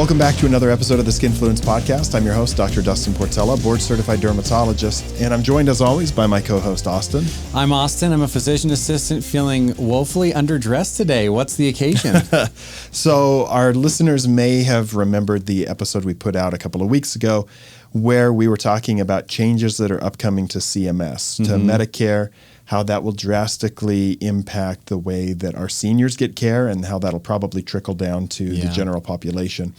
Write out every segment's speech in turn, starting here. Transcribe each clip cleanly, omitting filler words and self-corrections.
Welcome back to another episode of the Skinfluence Podcast. I'm your host, Dr. Dustin Portela, board-certified dermatologist, and I'm joined as always by my co-host, Austin. I'm Austin. I'm a physician assistant feeling woefully underdressed today. What's the occasion? So our listeners may have remembered the episode we put out a couple of weeks ago where we were talking about changes that are upcoming to CMS, to Medicare, how that will drastically impact the way that our seniors get care and how that'll probably trickle down to the general population.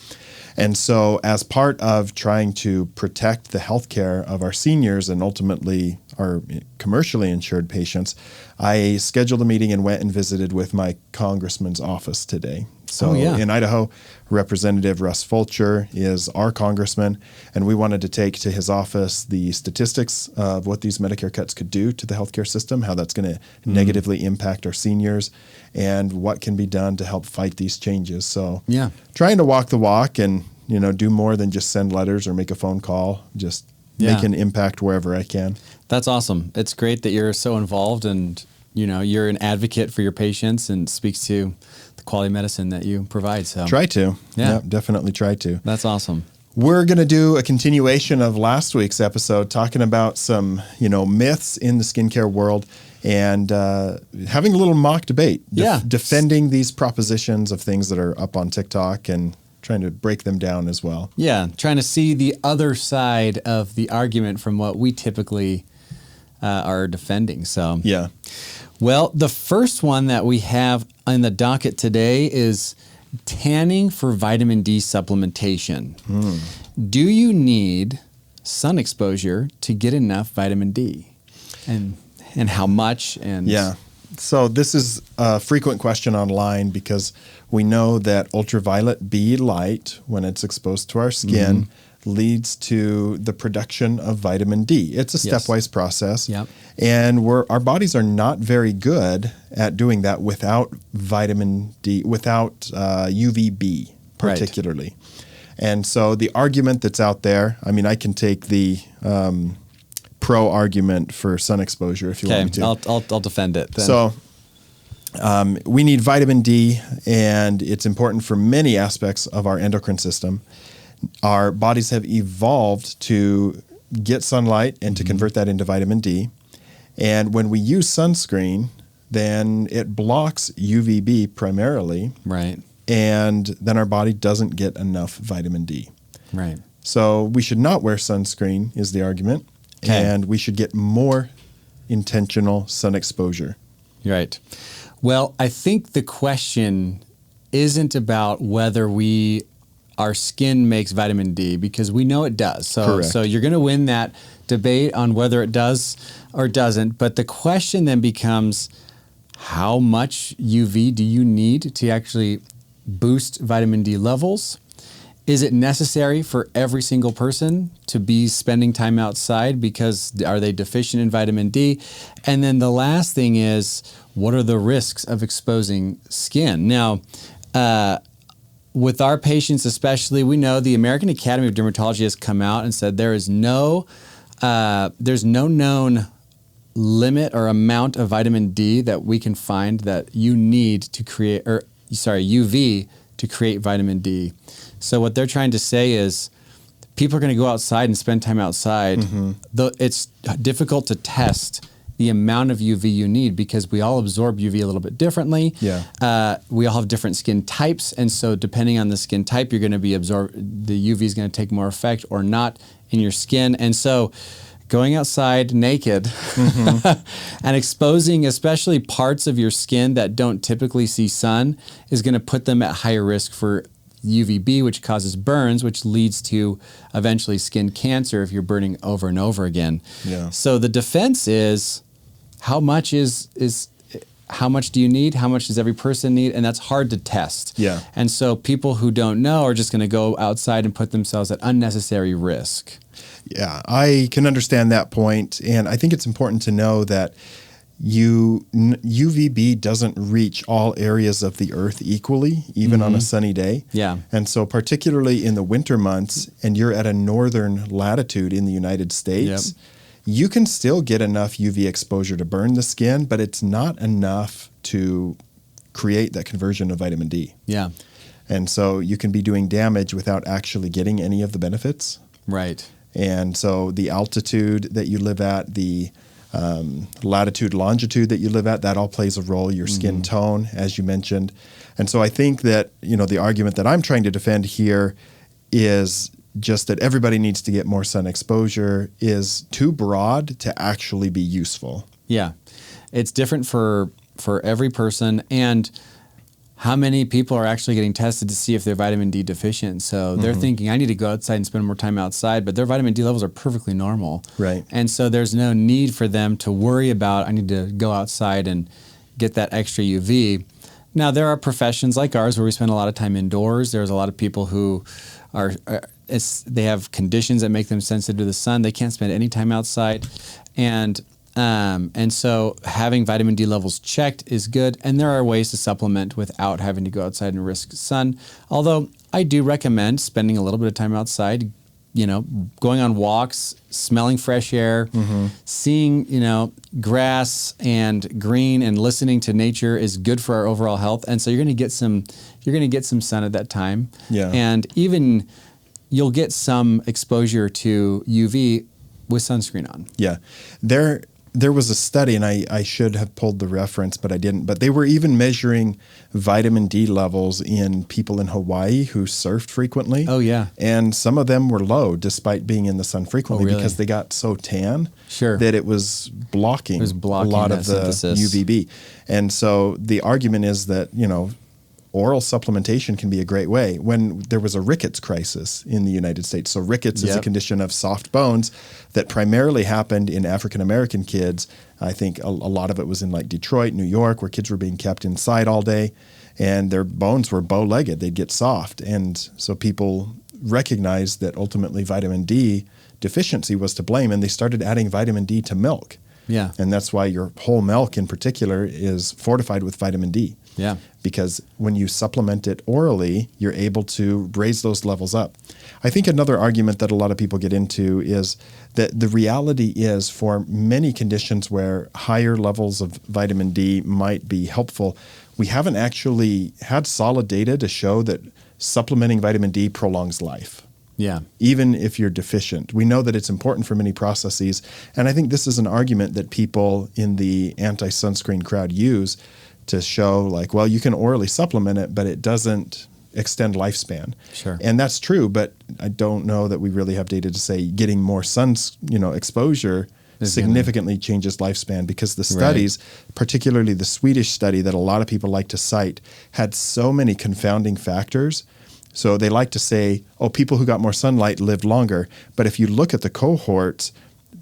And so as part of trying to protect the health care of our seniors and ultimately our commercially insured patients, I scheduled a meeting and went and visited with my congressman's office today. So in Idaho, Representative Russ Fulcher is our congressman, and we wanted to take to his office the statistics of what these Medicare cuts could do to the healthcare system, how that's going to negatively impact our seniors, and what can be done to help fight these changes. So trying to walk the walk and do more than just send letters or make a phone call, just make an impact wherever I can. That's awesome. It's great that you're so involved and you're an advocate for your patients and speaks to the quality medicine that you provide. So try to. Yeah, definitely try to. That's awesome. We're going to do a continuation of last week's episode talking about some, myths in the skincare world and having a little mock debate, defending these propositions of things that are up on TikTok and trying to break them down as well. Yeah, trying to see the other side of the argument from what we typically are defending. So well, the first one that we have on the docket today is tanning for vitamin D supplementation. Do you need sun exposure to get enough vitamin D? And how much? And so this is a frequent question online because we know that ultraviolet B light, when it's exposed to our skin, leads to the production of vitamin D. It's a stepwise process. And our bodies are not very good at doing that without vitamin D, without UVB particularly. And so the argument that's out there, I mean, I can take the pro argument for sun exposure if you want me to. I'll defend it then. So we need vitamin D, and it's important for many aspects of our endocrine system. Our bodies have evolved to get sunlight and to convert that into vitamin D. And when we use sunscreen, then it blocks UVB primarily. And then our body doesn't get enough vitamin D. So we should not wear sunscreen is the argument. And we should get more intentional sun exposure. Well, I think the question isn't about whether our skin makes vitamin D, because we know it does. So you're going to win that debate on whether it does or doesn't. But the question then becomes, how much UV do you need to actually boost vitamin D levels? Is it necessary for every single person to be spending time outside because are they deficient in vitamin D? And then the last thing is, what are the risks of exposing skin? Now, with our patients especially, we know the American Academy of Dermatology has come out and said there's no known limit or amount of vitamin D that we can find that you need to create, UV to create vitamin D. So what they're trying to say is people are going to go outside and spend time outside. Though it's difficult to test the amount of UV you need because we all absorb UV a little bit differently. We all have different skin types, and so depending on the skin type, you're going to be the UV is going to take more effect or not in your skin. And so going outside naked and exposing especially parts of your skin that don't typically see sun is going to put them at higher risk for UVB, which causes burns, which leads to eventually skin cancer if you're burning over and over again. So the defense is, how much how much do you need? How much does every person need? And that's hard to test. And so people who don't know are just going to go outside and put themselves at unnecessary risk. I can understand that point, and I think it's important to know that UVB doesn't reach all areas of the earth equally, even on a sunny day. And so particularly in the winter months, and you're at a northern latitude in the United States, you can still get enough UV exposure to burn the skin, but it's not enough to create that conversion of vitamin D. And so you can be doing damage without actually getting any of the benefits. Right. And so the altitude that you live at, the latitude, longitude that you live at, that all plays a role, your skin tone, as you mentioned. And so I think that, the argument that I'm trying to defend here is just that everybody needs to get more sun exposure is too broad to actually be useful. Yeah. It's different for every person, and how many people are actually getting tested to see if they're vitamin D deficient. So they're thinking, I need to go outside and spend more time outside, but their vitamin D levels are perfectly normal. Right. And so there's no need for them to worry about, I need to go outside and get that extra UV. Now, there are professions like ours where we spend a lot of time indoors. There's a lot of people who they have conditions that make them sensitive to the sun. They can't spend any time outside. And so having vitamin D levels checked is good. And there are ways to supplement without having to go outside and risk sun. Although I do recommend spending a little bit of time outside, going on walks, smelling fresh air, seeing, grass and green and listening to nature is good for our overall health. And so you're going to get some sun at that time. Yeah. And even you'll get some exposure to UV with sunscreen on. Yeah. There was a study, and I should have pulled the reference, but I didn't. But they were even measuring vitamin D levels in people in Hawaii who surfed frequently. Oh, yeah. And some of them were low despite being in the sun frequently because they got so tan that it was blocking, a lot of the UVB. And so the argument is that, oral supplementation can be a great way. When there was a rickets crisis in the United States, so rickets is a condition of soft bones that primarily happened in African American kids. I think a lot of it was in like Detroit, New York, where kids were being kept inside all day and their bones were bow-legged. They'd get soft. And so people recognized that ultimately vitamin D deficiency was to blame, and they started adding vitamin D to milk. Yeah. And that's why your whole milk in particular is fortified with vitamin D. Yeah. Because when you supplement it orally, you're able to raise those levels up. I think another argument that a lot of people get into is that the reality is for many conditions where higher levels of vitamin D might be helpful, we haven't actually had solid data to show that supplementing vitamin D prolongs life. Yeah. Even if you're deficient. We know that it's important for many processes. And I think this is an argument that people in the anti-sunscreen crowd use to show like, well, you can orally supplement it, but it doesn't extend lifespan. Sure. And that's true, but I don't know that we really have data to say getting more sun, exposure significantly changes lifespan, because the studies, particularly the Swedish study that a lot of people like to cite, had so many confounding factors. So they like to say, people who got more sunlight lived longer. But if you look at the cohorts,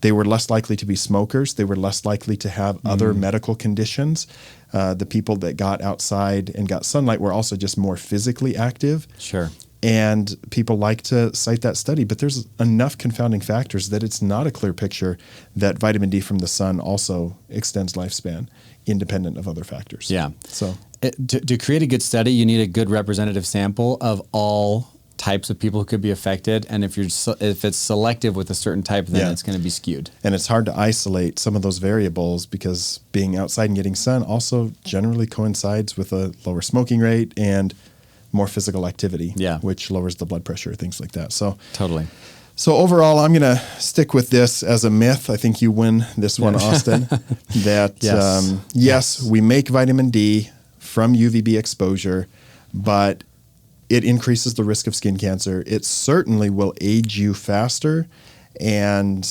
they were less likely to be smokers. They were less likely to have other medical conditions. The people that got outside and got sunlight were also just more physically active. Sure. And people like to cite that study, but there's enough confounding factors that it's not a clear picture that vitamin D from the sun also extends lifespan independent of other factors. Yeah. So to create a good study, you need a good representative sample of all types of people who could be affected, and if it's selective with a certain type, then it's going to be skewed. And it's hard to isolate some of those variables because being outside and getting sun also generally coincides with a lower smoking rate and more physical activity, which lowers the blood pressure, things like that. So totally. So overall, I'm going to stick with this as a myth. I think you win this one, Austin. That yes, we make vitamin D from UVB exposure, but it increases the risk of skin cancer. It certainly will age you faster, and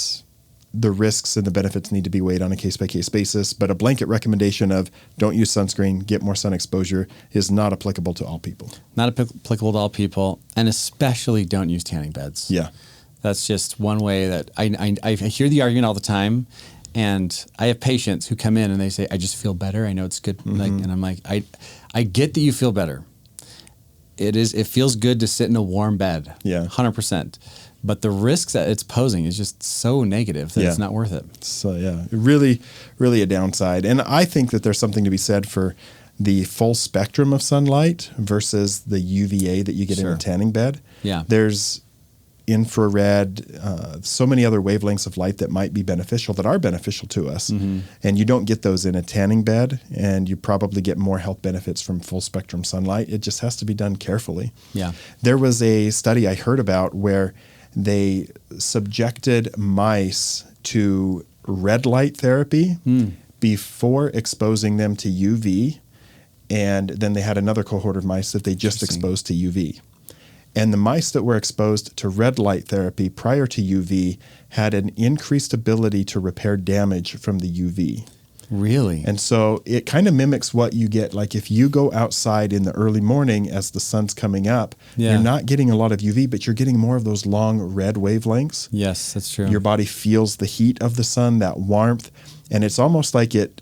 the risks and the benefits need to be weighed on a case-by-case basis. But a blanket recommendation of don't use sunscreen, get more sun exposure is not applicable to all people. Not applicable to all people, and especially don't use tanning beds. Yeah. That's just one way that I hear the argument all the time. And I have patients who come in and they say, I just feel better. I know it's good. And I'm like, I get that you feel better. It feels good to sit in a warm bed. Yeah. 100%. But the risks that it's posing is just so negative that it's not worth it. So really, really a downside. And I think that there's something to be said for the full spectrum of sunlight versus the UVA that you get in a tanning bed. Yeah. infrared, so many other wavelengths of light that might be beneficial, that are beneficial to us. And you don't get those in a tanning bed, and you probably get more health benefits from full spectrum sunlight. It just has to be done carefully. Yeah. There was a study I heard about where they subjected mice to red light therapy before exposing them to UV. And then they had another cohort of mice that they just exposed to UV. And the mice that were exposed to red light therapy prior to UV had an increased ability to repair damage from the UV. Really? And so it kind of mimics what you get. Like if you go outside in the early morning as the sun's coming up, you're not getting a lot of UV, but you're getting more of those long red wavelengths. Yes, that's true. Your body feels the heat of the sun, that warmth, and it's almost like it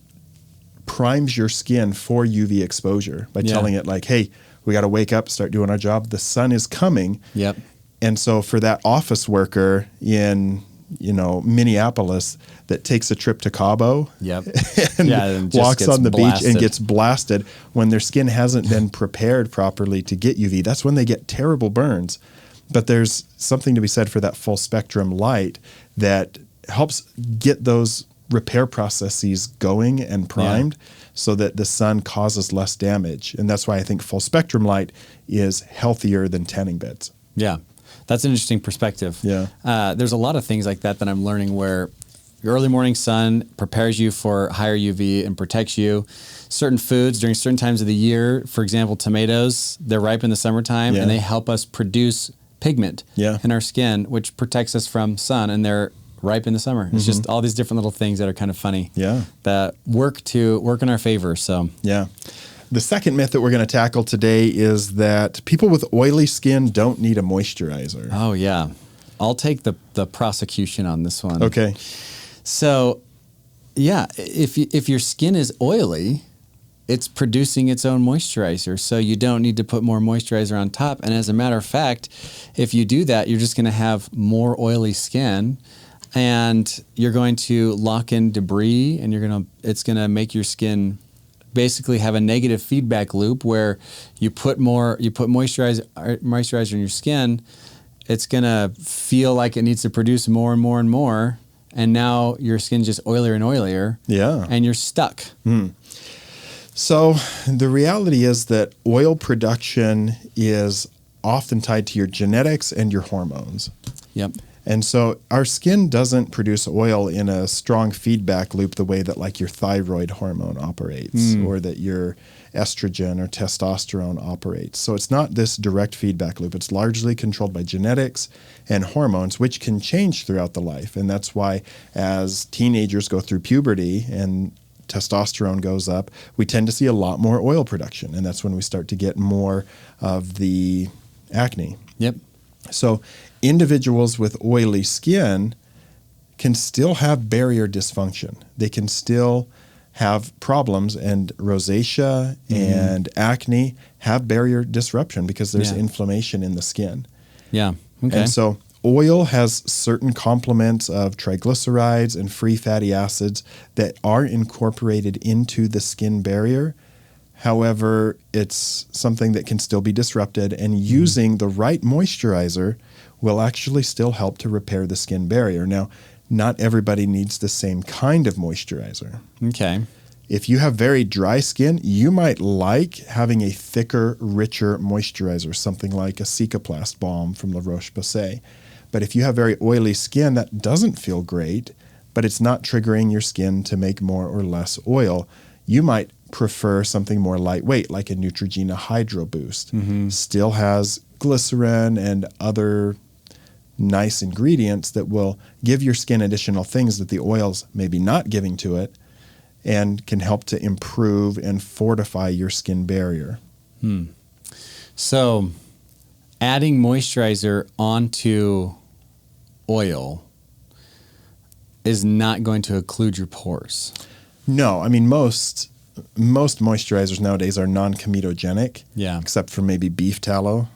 primes your skin for UV exposure by telling it like, hey, we got to wake up, start doing our job. The sun is coming. Yep. And so for that office worker in, Minneapolis that takes a trip to Cabo and walks on the beach and gets blasted when their skin hasn't been prepared properly to get UV, that's when they get terrible burns. But there's something to be said for that full spectrum light that helps get those repair processes going and primed so that the sun causes less damage. And that's why I think full spectrum light is healthier than tanning beds. Yeah. That's an interesting perspective. Yeah. There's a lot of things like that I'm learning where your early morning sun prepares you for higher UV and protects you. Certain foods during certain times of the year, for example, tomatoes, they're ripe in the summertime and they help us produce pigment in our skin, which protects us from sun, and they're ripe in the summer. It's just all these different little things that are kind of funny that work in our favor. So the second myth that we're going to tackle today is that people with oily skin don't need a moisturizer. Oh yeah. I'll take the prosecution on this one. Okay. So if your skin is oily, it's producing its own moisturizer. So you don't need to put more moisturizer on top. And as a matter of fact, if you do that, you're just going to have more oily skin. And you're going to lock in debris, and it's going to make your skin basically have a negative feedback loop where you put moisturizer in your skin, it's going to feel like it needs to produce more and more and more, and now your skin's just oilier and oilier. Yeah. And you're stuck. So the reality is that oil production is often tied to your genetics and your hormones. Yep. And so our skin doesn't produce oil in a strong feedback loop the way that like your thyroid hormone operates or that your estrogen or testosterone operates. So it's not this direct feedback loop. It's largely controlled by genetics and hormones, which can change throughout the life. And that's why as teenagers go through puberty and testosterone goes up, we tend to see a lot more oil production. And that's when we start to get more of the acne. Yep. So individuals with oily skin can still have barrier dysfunction. They can still have problems, and rosacea and acne have barrier disruption because there's inflammation in the skin. Yeah. Okay. And so oil has certain complements of triglycerides and free fatty acids that are incorporated into the skin barrier. However, it's something that can still be disrupted, and using the right moisturizer will actually still help to repair the skin barrier. Now, not everybody needs the same kind of moisturizer. Okay. If you have very dry skin, you might like having a thicker, richer moisturizer, something like a Cicaplast balm from La Roche-Posay. But if you have very oily skin, that doesn't feel great, but it's not triggering your skin to make more or less oil. You might prefer something more lightweight, like a Neutrogena Hydro Boost. Still has glycerin and other nice ingredients that will give your skin additional things that the oils may be not giving to it, and can help to improve and fortify your skin barrier. So adding moisturizer onto oil is not going to occlude your pores. No, I mean, most moisturizers nowadays are non-comedogenic, except for maybe beef tallow.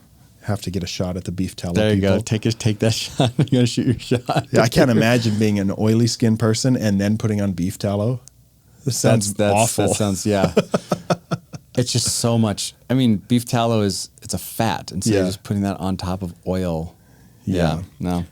Have to get a shot at the beef tallow. There you people. go. Take that shot. You're going to shoot your shot. I can't imagine being an oily skin person and then putting on beef tallow. This sounds awful. That sounds, It's just so much. I mean, beef tallow it's a fat. And so you're just putting that on top of oil. Yeah. No.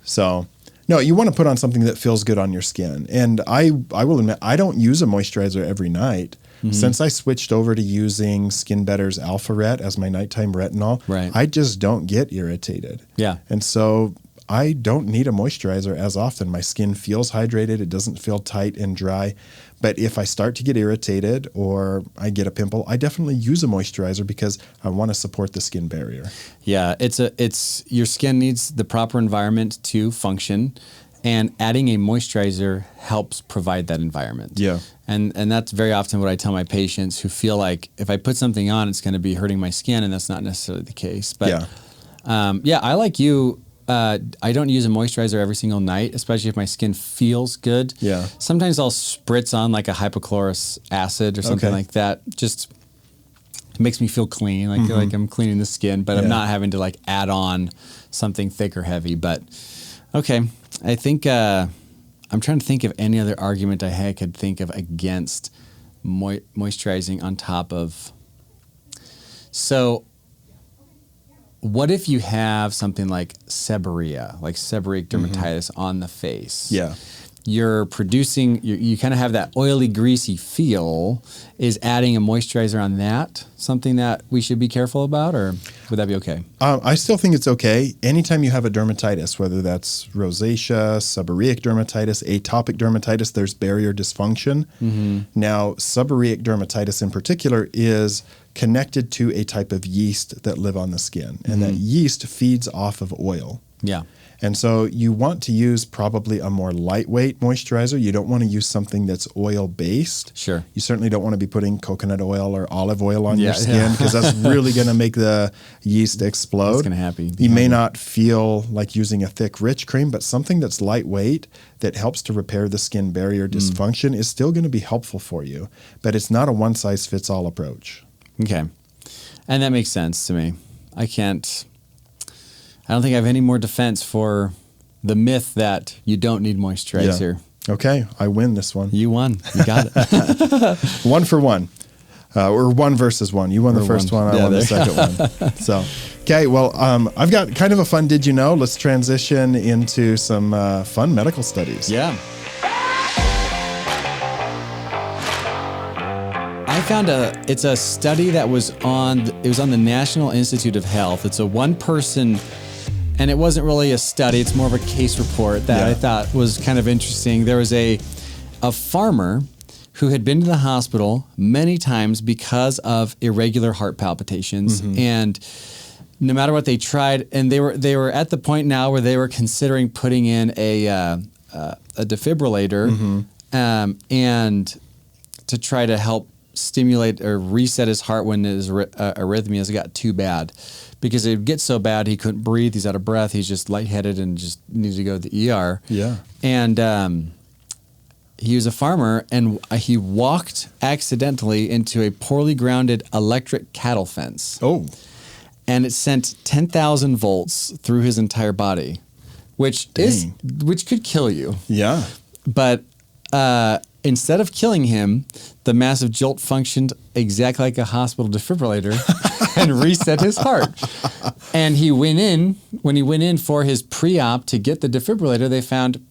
So, no, you want to put on something that feels good on your skin. And I will admit, I don't use a moisturizer every night. Since I switched over to using Skin Better's Alpha Ret as my nighttime retinol, I just don't get irritated. Yeah. And so I don't need a moisturizer as often. My skin feels hydrated. It doesn't feel tight and dry. But if I start to get irritated or I get a pimple, I definitely use a moisturizer because I want to support the skin barrier. Yeah, it's your skin needs the proper environment to function, and adding a moisturizer helps provide that environment. Yeah. And that's very often what I tell my patients who feel like if I put something on, it's going to be hurting my skin, and that's not necessarily the case. But I like you. I don't use a moisturizer every single night, especially if my skin feels good. Yeah. Sometimes I'll spritz on like a hypochlorous acid or something like that. Just makes me feel clean, like I'm cleaning the skin, but I'm not having to like add on something thick or heavy. But okay, I think I'm trying to think of any other argument I could think of against moisturizing on top of. So what if you have something like seborrhea, like seborrheic dermatitis on the face? Yeah. You're producing, you kind of have that oily, greasy feel. Is adding a moisturizer on that something that we should be careful about, or would that be okay? I still think it's okay. Anytime you have a dermatitis, whether that's rosacea, seborrheic dermatitis, atopic dermatitis, there's barrier dysfunction. Now, seborrheic dermatitis in particular is connected to a type of yeast that live on the skin, and that yeast feeds off of oil. Yeah. And so you want to use probably a more lightweight moisturizer. You don't want to use something that's oil-based. Sure. You certainly don't want to be putting coconut oil or olive oil on your skin because that's really going to make the yeast explode. It's going to happen. You may not feel like using a thick, rich cream, but something that's lightweight that helps to repair the skin barrier dysfunction is still going to be helpful for you. But it's not a one-size-fits-all approach. Okay. And that makes sense to me. I don't think I have any more defense for the myth that you don't need moisturizer. Yeah. Okay, I win this one. You won. You got it. 1 for 1. Or 1 versus 1. You won the first one, I won the second one. So, okay, well, I've got kind of a fun did you know? Let's transition into some fun medical studies. Yeah. I found it's a study that was on the National Institute of Health. It's a one-person, and it wasn't really a study. It's more of a case report that I thought was kind of interesting. There was a farmer who had been to the hospital many times because of irregular heart palpitations, and no matter what they tried, and they were at the point now where they were considering putting in a defibrillator, and to try to help stimulate or reset his heart when his arrhythmias got too bad, because it would get so bad he couldn't breathe, he's out of breath, he's just lightheaded and just needed to go to the ER. Yeah. And he was a farmer, and he walked accidentally into a poorly grounded electric cattle fence. Oh. And it sent 10,000 volts through his entire body, which could kill you. Yeah. But instead of killing him, the massive jolt functioned exactly like a hospital defibrillator and reset his heart. And when he went in for his pre-op to get the defibrillator, they found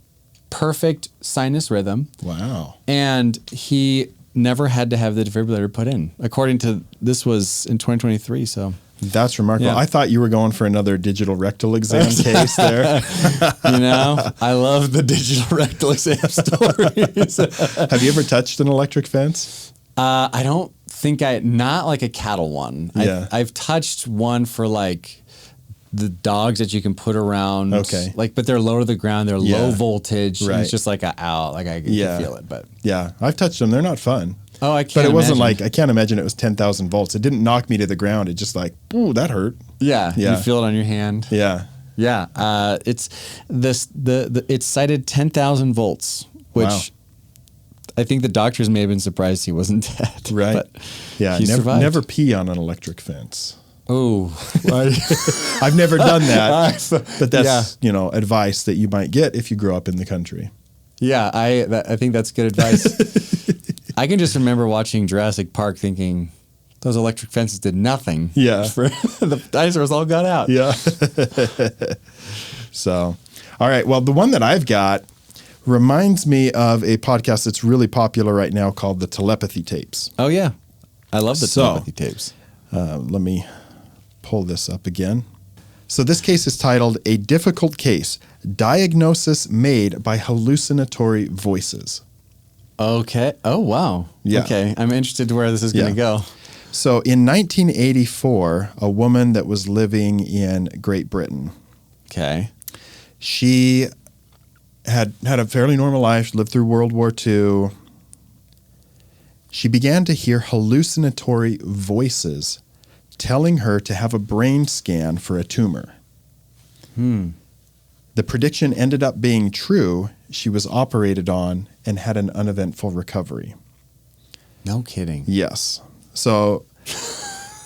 perfect sinus rhythm. Wow. And he never had to have the defibrillator put in. According to, this was in 2023, so... That's remarkable. Yeah. I thought you were going for another digital rectal exam case there. You know, I love the digital rectal exam stories. Have you ever touched an electric fence? I don't think not like a cattle one. Yeah. I've touched one for like the dogs that you can put around. Okay. Like, but they're low to the ground. They're low voltage. Right. And it's just like I can feel it. But yeah, I've touched them. They're not fun. Oh, I can't. But it wasn't like, I can't imagine it was 10,000 volts. It didn't knock me to the ground. It just like, ooh, that hurt. Yeah. You feel it on your hand. Yeah. Yeah. It's it's cited 10,000 volts, which I think the doctors may have been surprised he wasn't dead. Right. But yeah. Never pee on an electric fence. Oh, I've never done that, but that's, advice that you might get if you grow up in the country. Yeah. I think that's good advice. I can just remember watching Jurassic Park thinking, Those electric fences did nothing. Yeah. The dinosaurs all got out. Yeah. So, all right. Well, the one that I've got reminds me of a podcast that's really popular right now called the Telepathy Tapes. Oh, yeah. I love the telepathy tapes. Let me pull this up again. So this case is titled A Difficult Case, Diagnosis Made by Hallucinatory Voices. Okay. Oh, wow. Yeah. Okay. I'm interested to where this is going to go. So in 1984, a woman that was living in Great Britain, Okay. she had a fairly normal life, lived through World War II. She began to hear hallucinatory voices telling her to have a brain scan for a tumor. The prediction ended up being true. She was operated on and had an uneventful recovery. No kidding. Yes. So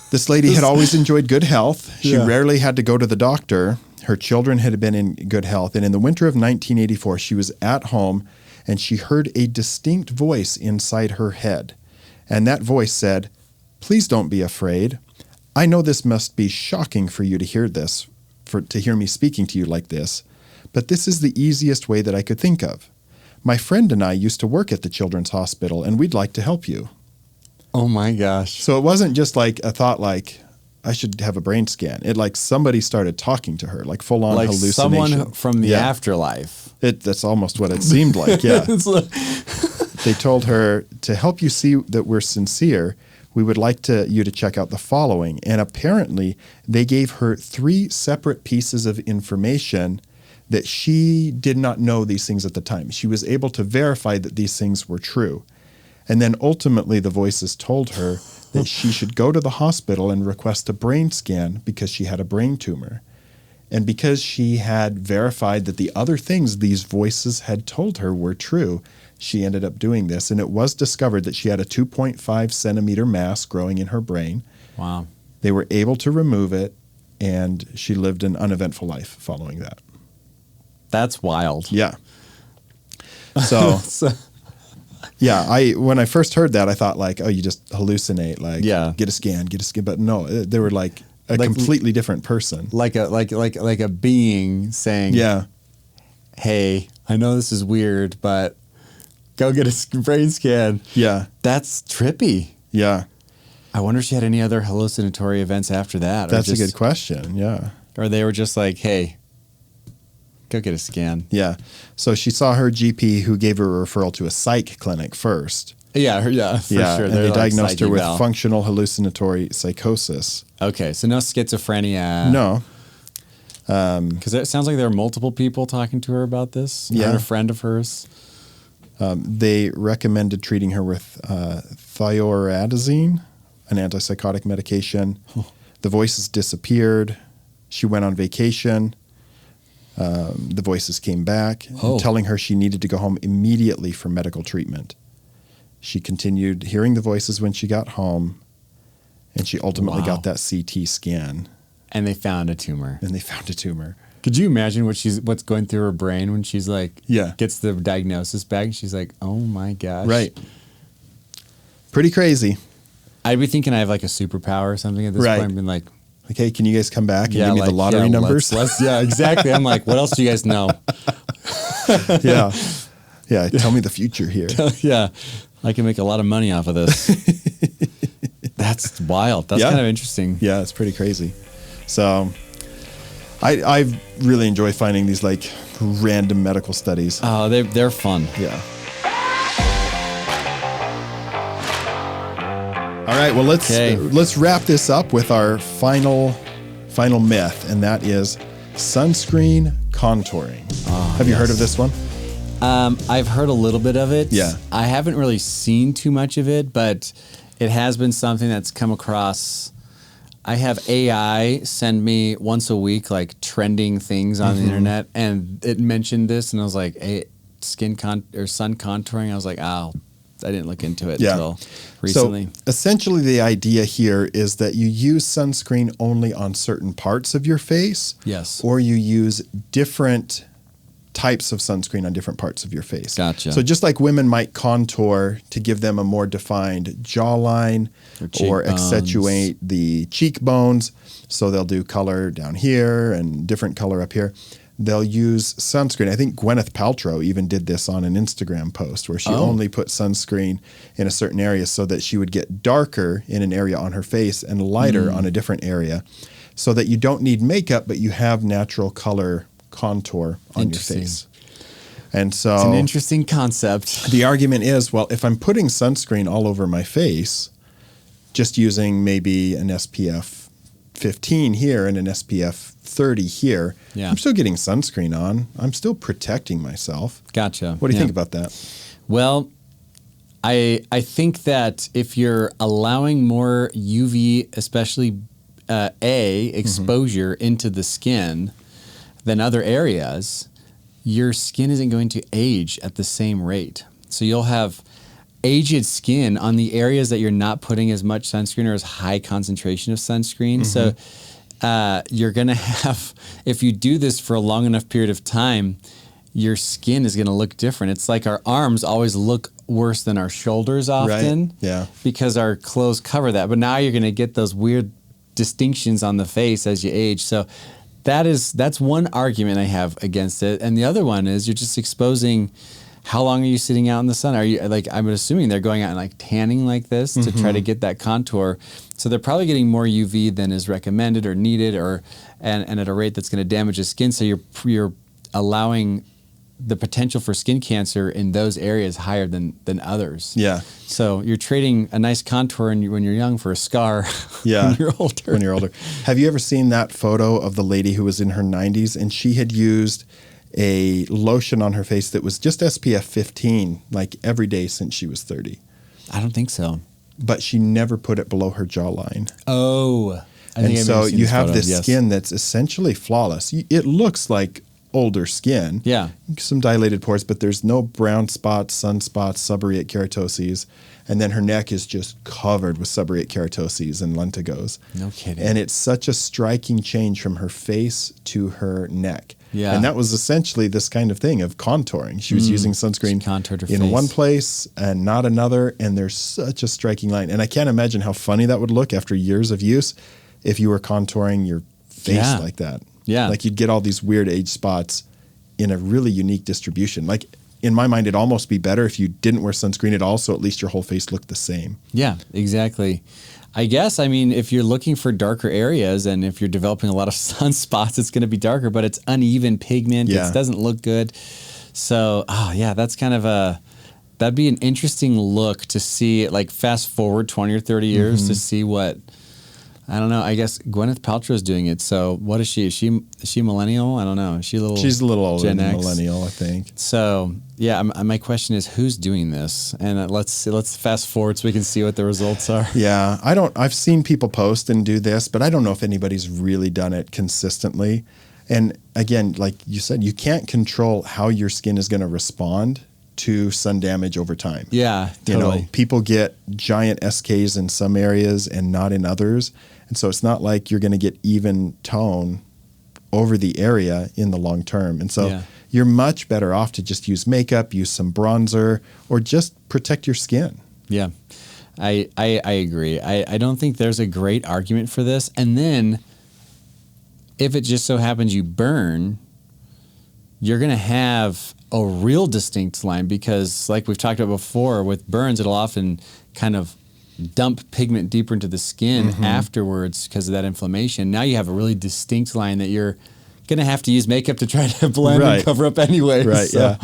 this lady had always enjoyed good health. She rarely had to go to the doctor. Her children had been in good health. And in the winter of 1984, she was at home and she heard a distinct voice inside her head. And that voice said, "Please don't be afraid. I know this must be shocking for you to hear this, to hear me speaking to you like this, but this is the easiest way that I could think of. My friend and I used to work at the Children's Hospital, and we'd like to help you." Oh, my gosh. So it wasn't just like a thought like, I should have a brain scan. It like somebody started talking to her, like full-on Like hallucination. someone from the afterlife. That's almost what it seemed like, yeah. It's like- They told her, to help you see that we're sincere, we would like you to check out the following. And apparently they gave her 3 separate pieces of information that she did not know these things at the time. She was able to verify that these things were true. And then ultimately the voices told her that she should go to the hospital and request a brain scan because she had a brain tumor. And because she had verified that the other things these voices had told her were true, she ended up doing this. And it was discovered that she had a 2.5 centimeter mass growing in her brain. Wow. They were able to remove it, and she lived an uneventful life following that. That's wild. Yeah. So, yeah, when I first heard that, I thought like, oh, you just hallucinate, like, get a scan. But no, they were like a completely different person. Like a being saying, yeah, hey, I know this is weird, but go get a brain scan. Yeah. That's trippy. Yeah. I wonder if she had any other hallucinatory events after that. That's a good question. Yeah. Or they were just like, hey, go get a scan. Yeah. So she saw her GP, who gave her a referral to a psych clinic first. Yeah, for sure. And they diagnosed her with functional hallucinatory psychosis. Okay, so no schizophrenia. No. Because it sounds like there are multiple people talking to her about this. Yeah. And a friend of hers. They recommended treating her with thioradazine, an antipsychotic medication. The voices disappeared. She went on vacation. The voices came back, telling her she needed to go home immediately for medical treatment. She continued hearing the voices when she got home, and she ultimately got that CT scan. And they found a tumor. Could you imagine what's going through her brain when she's like, gets the diagnosis back, and she's like, oh my gosh. Right. Pretty crazy. I'd be thinking I have like a superpower or something at this point. I've been like, hey, can you guys come back and give me the lottery numbers? Yeah, exactly. I'm like, what else do you guys know? Yeah. Tell me the future here. Yeah. I can make a lot of money off of this. That's wild. That's kind of interesting. Yeah, it's pretty crazy. So I really enjoy finding these like random medical studies. Oh, they're fun. Yeah. All right, well let's wrap this up with our final myth, and that is sunscreen contouring. Have you heard of this one? I've heard a little bit of it. Yeah. I haven't really seen too much of it, but it has been something that's come across. I have AI send me once a week like trending things on the internet, and it mentioned this, and I was like, hey, sun contouring. I was like, I didn't look into it until recently. So essentially the idea here is that you use sunscreen only on certain parts of your face. Yes. Or you use different types of sunscreen on different parts of your face. Gotcha. So just like women might contour to give them a more defined jawline or accentuate the cheekbones, so they'll do color down here and different color up here. They'll use sunscreen. I think Gwyneth Paltrow even did this on an Instagram post where she only put sunscreen in a certain area so that she would get darker in an area on her face and lighter on a different area, so that you don't need makeup, but you have natural color contour on your face. And so it's an interesting concept. The argument is, well, if I'm putting sunscreen all over my face, just using maybe an SPF 15 here and an SPF 30 here, I'm still getting sunscreen on. I'm still protecting myself. Gotcha. What do you think about that? Well, I think that if you're allowing more UV, especially exposure into the skin than other areas, your skin isn't going to age at the same rate. So you'll have aged skin on the areas that you're not putting as much sunscreen or as high concentration of sunscreen. So you're going to have, if you do this for a long enough period of time, your skin is going to look different. It's like our arms always look worse than our shoulders often, right. Yeah, because our clothes cover that. But now you're going to get those weird distinctions on the face as you age. So that's one argument I have against it. And the other one is you're just exposing. How long are you sitting out in the sun? Are you I'm assuming they're going out and like tanning like this to try to get that contour. So they're probably getting more UV than is recommended or needed, and at a rate that's going to damage the skin. So you're allowing the potential for skin cancer in those areas higher than others. Yeah. So you're trading a nice contour when you're young for a scar when you're older. When you're older. Have you ever seen that photo of the lady who was in her 90s and she had used a lotion on her face that was just SPF 15 like every day since she was 30? I don't think so. But she never put it below her jawline. Oh. And so you have this skin that's essentially flawless. It looks like older skin. Yeah. Some dilated pores, but there's no brown spots, sunspots, seborrheic keratoses. And then her neck is just covered with seborrheic keratoses and lentigos. No kidding. And it's such a striking change from her face to her neck. Yeah. And that was essentially this kind of thing of contouring. She was using sunscreen in one place and not another, and there's such a striking line. And I can't imagine how funny that would look after years of use if you were contouring your face like that. Yeah. Like you'd get all these weird age spots in a really unique distribution. Like in my mind, it'd almost be better if you didn't wear sunscreen at all, so at least your whole face looked the same. Yeah, exactly. I guess, if you're looking for darker areas and if you're developing a lot of sunspots, it's going to be darker, but it's uneven pigment. Yeah. It doesn't look good. So, that's kind of that'd be an interesting look to see, like fast forward 20 or 30 years to see what, I don't know. I guess Gwyneth Paltrow is doing it. So what is she? Is she millennial? I don't know. Is she a little? She's a little older than millennial, I think. So yeah, my question is, who's doing this? And let's fast forward so we can see what the results are. Yeah, I've seen people post and do this, but I don't know if anybody's really done it consistently. And again, like you said, you can't control how your skin is going to respond to sun damage over time. Yeah, totally. People get giant SKs in some areas and not in others. And so it's not like you're going to get even tone over the area in the long term. And so you're much better off to just use makeup, use some bronzer, or just protect your skin. Yeah, I agree. I don't think there's a great argument for this. And then if it just so happens you burn, you're going to have a real distinct line because like we've talked about before, with burns, it'll often kind of dump pigment deeper into the skin afterwards because of that inflammation. Now you have a really distinct line that you're going to have to use makeup to try to blend and cover up anyway. Right, so,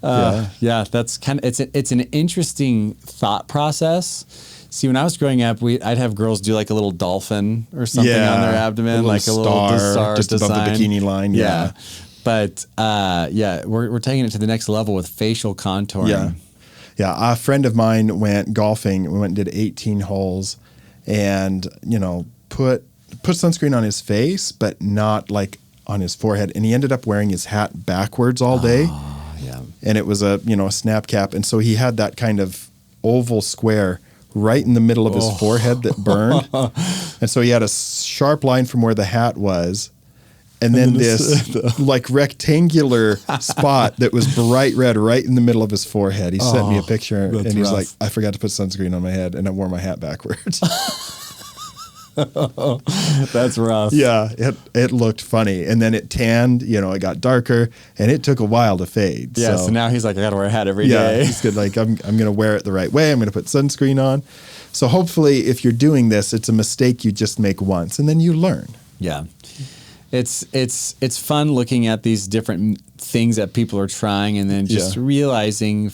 that's kind of, it's an interesting thought process. See, when I was growing up, I'd have girls do like a little dolphin or something on their abdomen, like a little star just design. above the bikini line. Yeah. But we're taking it to the next level with facial contouring. Yeah. Yeah, a friend of mine went golfing. We went and did 18 holes and, put sunscreen on his face, but not like on his forehead. And he ended up wearing his hat backwards all day. Oh, yeah. And it was a snap cap. And so he had that kind of oval square right in the middle of his forehead that burned. And so he had a sharp line from where the hat was. and then this like rectangular spot that was bright red right in the middle of his forehead. He sent me a picture, and he's like, I forgot to put sunscreen on my head, and I wore my hat backwards. That's rough. Yeah, it looked funny. And then it tanned, it got darker, and it took a while to fade. Yeah, so now he's like, I got to wear a hat every day. Yeah, he's good. Like, I'm going to wear it the right way. I'm going to put sunscreen on. So hopefully, if you're doing this, it's a mistake you just make once, and then you learn. Yeah. It's fun looking at these different things that people are trying, and then just realizing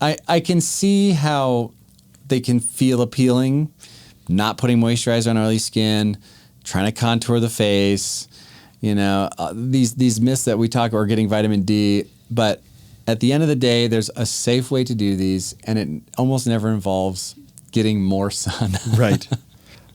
I can see how they can feel appealing, not putting moisturizer on oily skin, trying to contour the face, these myths that we talk, or getting vitamin D. But at the end of the day, there's a safe way to do these, and it almost never involves getting more sun. Right.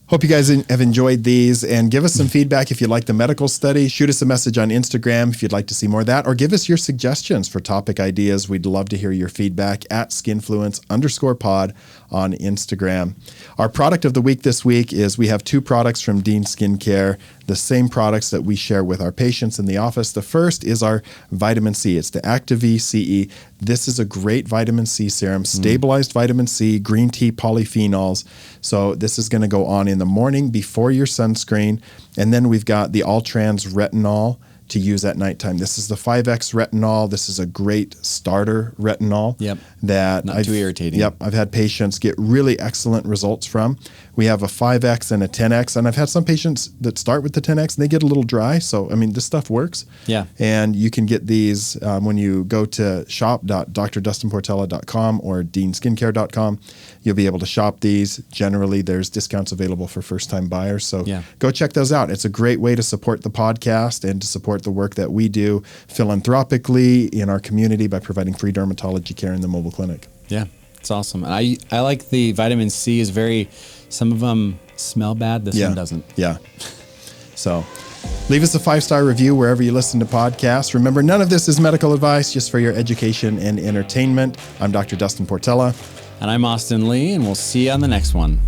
Hope you guys have enjoyed these, and give us some feedback if you like the medical study. Shoot us a message on Instagram if you'd like to see more of that, or give us your suggestions for topic ideas. We'd love to hear your feedback at skinfluence_pod on Instagram. Our product of the week this week is we have 2 products from Dean Skincare, the same products that we share with our patients in the office. The first is our vitamin C. It's the Active CE. This is a great vitamin C serum, stabilized vitamin C, green tea polyphenols. So this is going to go on in the morning before your sunscreen. And then we've got the All Trans Retinol to use at nighttime. This is the 5X retinol. This is a great starter retinol. Yep. That Not too irritating. Yep. I've had patients get really excellent results from. We have a 5X and a 10X, and I've had some patients that start with the 10X and they get a little dry. So, this stuff works. Yeah. And you can get these when you go to shop.drdustinportela.com or deanskincare.com. You'll be able to shop these. Generally, there's discounts available for first-time buyers. So go check those out. It's a great way to support the podcast and to support the work that we do philanthropically in our community by providing free dermatology care in the mobile clinic. Yeah, it's awesome. And I like the vitamin C is some of them smell bad. This one doesn't. Yeah. So leave us a 5-star review wherever you listen to podcasts. Remember, none of this is medical advice, just for your education and entertainment. I'm Dr. Dustin Portela. And I'm Austin Lee, and we'll see you on the next one.